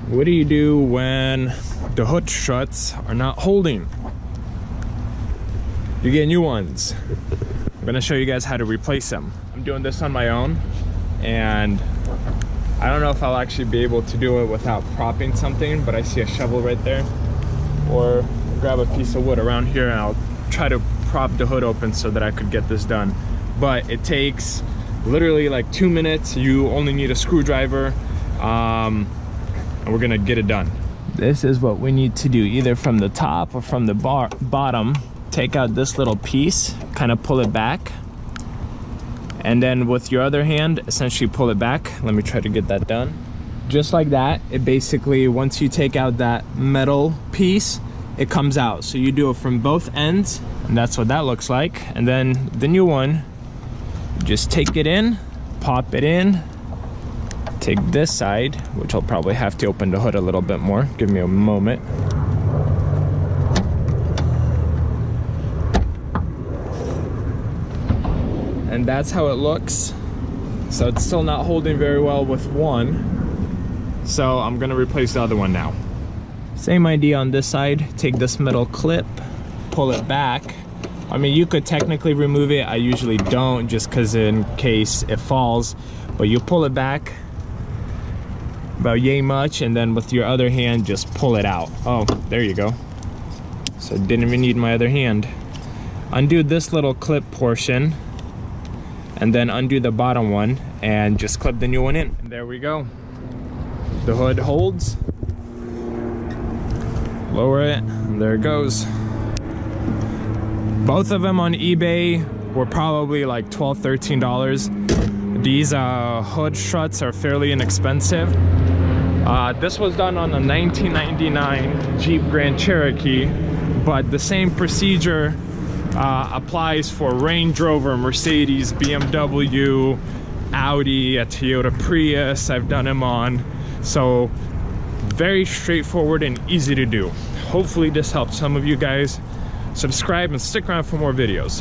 What do you do when the hood struts are not holding? You get new ones. I'm gonna show you guys how to replace them. I'm doing this on my own, and I don't know if I'll actually be able to do it without propping something, but I see a shovel right there. Or grab a piece of wood around here and I'll try to prop the hood open so that I could get this done. But it takes literally like 2 minutes. You only need a screwdriver, and we're gonna get it done. This is what we need to do, either from the top or from the bottom. Take out this little piece, kind of pull it back, and then with your other hand essentially pull it back. Let me try to get that done. Just like that. It basically, once you take out that metal piece, it comes out. So you do it from both ends, and that's what that looks like. And then the new one, just take it in, pop it in, take this side, which I'll probably have to open the hood a little bit more. Give me a moment. And that's how it looks. So it's still not holding very well with one. So I'm gonna replace the other one now. Same idea on this side. Take this metal clip, pull it back. I mean, you could technically remove it. I usually don't, just because in case it falls. But you pull it back about yay much, and then with your other hand just pull it out. Oh, there you go. So I didn't even need my other hand. Undo this little clip portion, and then undo the bottom one and just clip the new one in. And there we go. The hood holds. Lower it, and there it goes. Both of them on eBay were probably like $12, $13. These hood struts are fairly inexpensive. This was done on a 1999 Jeep Grand Cherokee, but the same procedure applies for Range Rover, Mercedes, BMW, Audi, a Toyota Prius. I've done them on. So very straightforward and easy to do. Hopefully this helps some of you guys. Subscribe and stick around for more videos.